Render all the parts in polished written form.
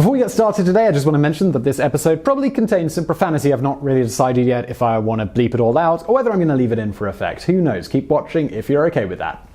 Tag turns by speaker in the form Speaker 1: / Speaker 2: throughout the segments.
Speaker 1: Before we get started today, I just want to mention that this episode probably contains some profanity. I've not really decided yet if I want to bleep it all out or whether I'm going to leave it in for effect. Who knows? Keep watching if you're okay with that.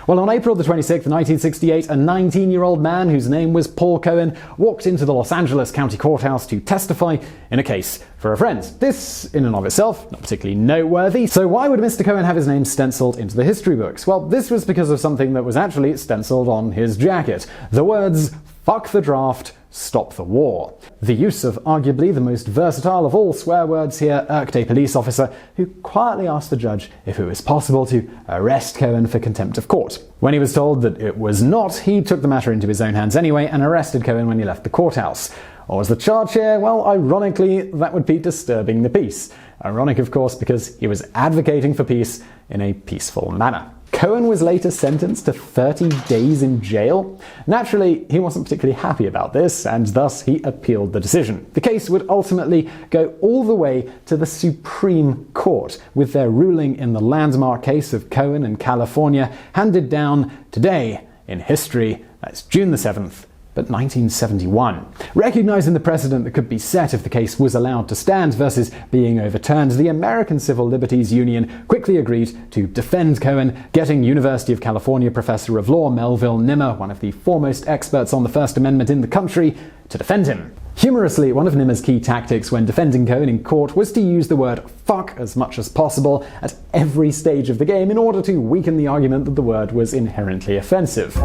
Speaker 1: Well, on April the 26th, 1968, a 19-year-old man whose name was Paul Cohen walked into the Los Angeles County Courthouse to testify in a case for a friend. This, in and of itself, not particularly noteworthy. So why would Mr. Cohen have his name stenciled into the history books? Well, this was because of something that was actually stenciled on his jacket. The words, "Fuck the draft, stop the war." The use of arguably the most versatile of all swear words here irked a police officer who quietly asked the judge if it was possible to arrest Cohen for contempt of court. When he was told that it was not, he took the matter into his own hands anyway and arrested Cohen when he left the courthouse. What was the charge here? Well, ironically, that would be disturbing the peace. Ironic, of course, because he was advocating for peace in a peaceful manner. Cohen was later sentenced to 30 days in jail. Naturally, he wasn't particularly happy about this, and thus he appealed the decision. The case would ultimately go all the way to the Supreme Court, with their ruling in the landmark case of Cohen and California handed down today in history. That's June the 7th. But 1971. Recognizing the precedent that could be set if the case was allowed to stand versus being overturned, the American Civil Liberties Union quickly agreed to defend Cohen, getting University of California professor of law Melville Nimmer, one of the foremost experts on the First Amendment in the country, to defend him. Humorously, one of Nimmer's key tactics when defending Cohen in court was to use the word fuck as much as possible at every stage of the game in order to weaken the argument that the word was inherently offensive.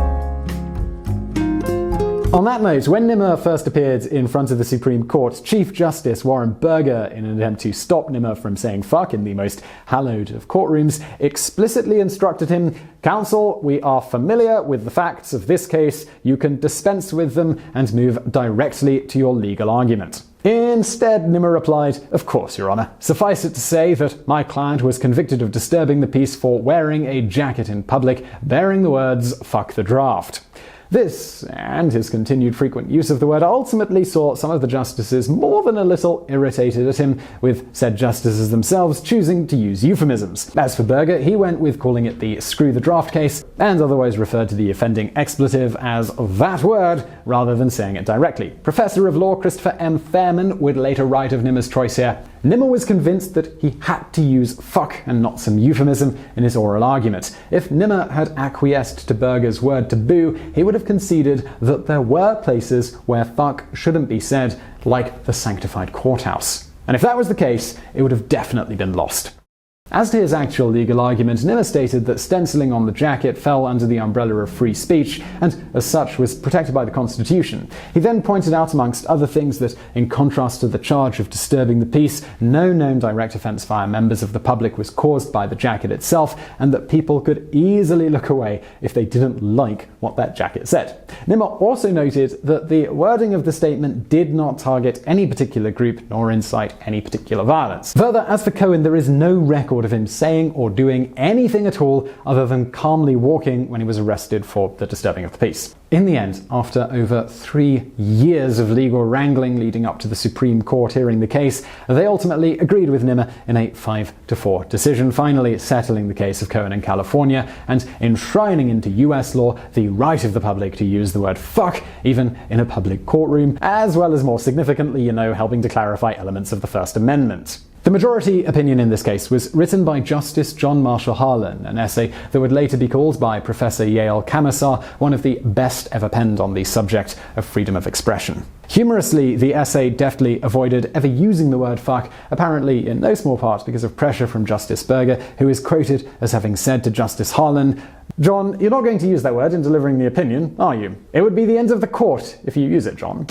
Speaker 1: On that note, when Nimmer first appeared in front of the Supreme Court, Chief Justice Warren Burger, in an attempt to stop Nimmer from saying fuck in the most hallowed of courtrooms, explicitly instructed him, "Counsel, we are familiar with the facts of this case. You can dispense with them and move directly to your legal argument." Instead, Nimmer replied, "Of course, Your Honor. Suffice it to say that my client was convicted of disturbing the peace for wearing a jacket in public, bearing the words, 'fuck the draft.'" This, and his continued frequent use of the word, ultimately saw some of the justices more than a little irritated at him, with said justices themselves choosing to use euphemisms. As for Burger, he went with calling it the "screw the draft case," and otherwise referred to the offending expletive as "that word," rather than saying it directly. Professor of law Christopher M. Fairman would later write of Nimmer's choice here, "Nimmer was convinced that he had to use fuck and not some euphemism in his oral argument. If Nimmer had acquiesced to Burger's word taboo, he would have conceded that there were places where fuck shouldn't be said, like the sanctified courthouse. And if that was the case, it would have definitely been lost." As to his actual legal argument, Nimmer stated that stenciling on the jacket fell under the umbrella of free speech, and as such was protected by the Constitution. He then pointed out, amongst other things, that in contrast to the charge of disturbing the peace, no known direct offense via members of the public was caused by the jacket itself, and that people could easily look away if they didn't like what that jacket said. Nimmer also noted that the wording of the statement did not target any particular group nor incite any particular violence. Further, as for Cohen, there is no record of him saying or doing anything at all other than calmly walking when he was arrested for the disturbing of the peace. In the end, after over 3 years of legal wrangling leading up to the Supreme Court hearing the case, they ultimately agreed with Nimmer in a 5-4 decision, finally settling the case of Cohen in California and enshrining into US law the right of the public to use the word fuck even in a public courtroom, as well as more significantly, helping to clarify elements of the First Amendment. The majority opinion in this case was written by Justice John Marshall Harlan, an essay that would later be called by Professor Yale Camisar one of the best ever penned on the subject of freedom of expression. Humorously, the essay deftly avoided ever using the word fuck, apparently in no small part because of pressure from Justice Burger, who is quoted as having said to Justice Harlan, "John, you're not going to use that word in delivering the opinion, are you? It would be the end of the court if you use it, John."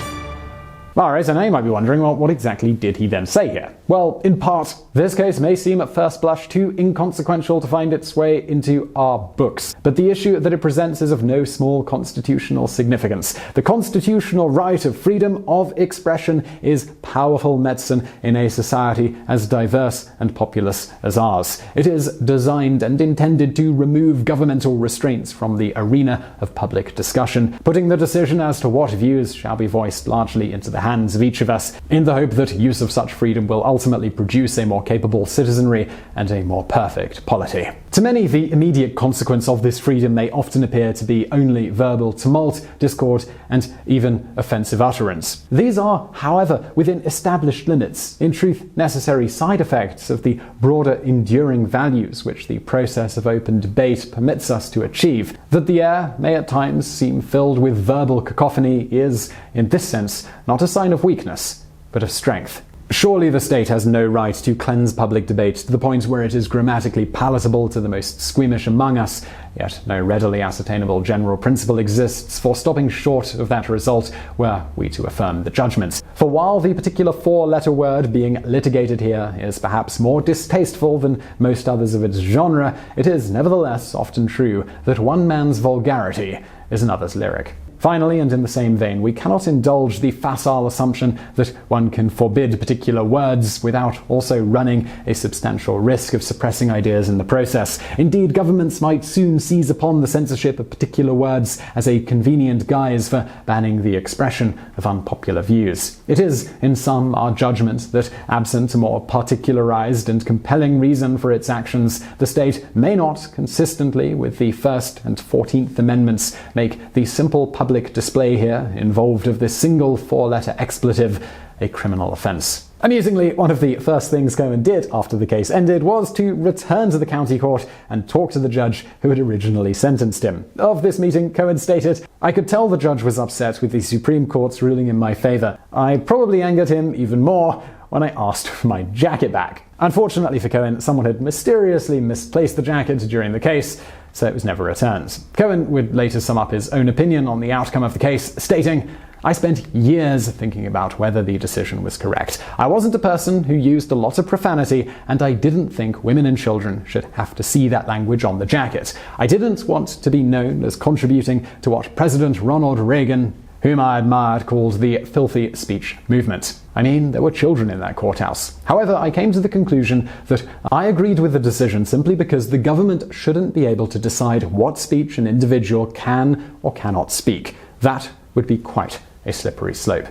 Speaker 1: Alright, so now you might be wondering, well, what exactly did he then say here? Well, in part, this case may seem at first blush too inconsequential to find its way into our books, but the issue that it presents is of no small constitutional significance. The constitutional right of freedom of expression is powerful medicine in a society as diverse and populous as ours. It is designed and intended to remove governmental restraints from the arena of public discussion, putting the decision as to what views shall be voiced largely into the hands of each of us, in the hope that use of such freedom will ultimately produce a more capable citizenry and a more perfect polity. To many, the immediate consequence of this freedom may often appear to be only verbal tumult, discord, and even offensive utterance. These are, however, within established limits, in truth necessary side effects of the broader enduring values which the process of open debate permits us to achieve. That the air may at times seem filled with verbal cacophony is, in this sense, not a sign of weakness, but of strength. Surely the state has no right to cleanse public debate to the point where it is grammatically palatable to the most squeamish among us, yet no readily ascertainable general principle exists for stopping short of that result were we to affirm the judgment. For while the particular four-letter word being litigated here is perhaps more distasteful than most others of its genre, it is nevertheless often true that one man's vulgarity is another's lyric. Finally, and in the same vein, we cannot indulge the facile assumption that one can forbid particular words without also running a substantial risk of suppressing ideas in the process. Indeed, governments might soon seize upon the censorship of particular words as a convenient guise for banning the expression of unpopular views. It is, in sum, our judgment that, absent a more particularized and compelling reason for its actions, the state may not, consistently with the First and 14th Amendments, make the simple public display here involved of this single four-letter expletive a criminal offense. Amusingly, one of the first things Cohen did after the case ended was to return to the county court and talk to the judge who had originally sentenced him. Of this meeting, Cohen stated, "I could tell the judge was upset with the Supreme Court's ruling in my favor. I probably angered him even more when I asked for my jacket back." Unfortunately for Cohen, someone had mysteriously misplaced the jacket during the case, so it was never returned. Cohen would later sum up his own opinion on the outcome of the case, stating, "I spent years thinking about whether the decision was correct. I wasn't a person who used a lot of profanity, and I didn't think women and children should have to see that language on the jacket. I didn't want to be known as contributing to what President Ronald Reagan, whom I admired, called the filthy speech movement. I mean, there were children in that courthouse. However, I came to the conclusion that I agreed with the decision simply because the government shouldn't be able to decide what speech an individual can or cannot speak. That would be quite a slippery slope."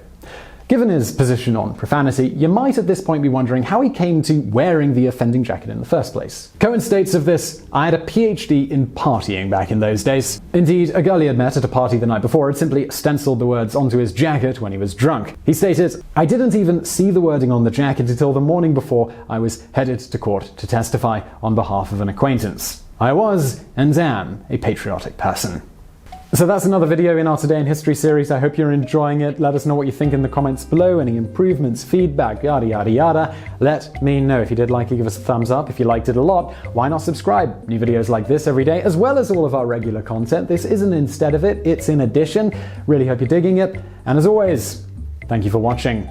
Speaker 1: Given his position on profanity, you might at this point be wondering how he came to wearing the offending jacket in the first place. Cohen states of this, "I had a PhD in partying back in those days." Indeed, a girl he had met at a party the night before had simply stenciled the words onto his jacket when he was drunk. He stated, "I didn't even see the wording on the jacket until the morning before I was headed to court to testify on behalf of an acquaintance. I was, and am, a patriotic person." So that's another video in our Today in History series. I hope you're enjoying it. Let us know what you think in the comments below. Any improvements, feedback, yada yada yada. Let me know. If you did like it, give us a thumbs up. If you liked it a lot, why not subscribe? New videos like this every day, as well as all of our regular content. This isn't instead of it, it's in addition. Really hope you're digging it. And as always, thank you for watching.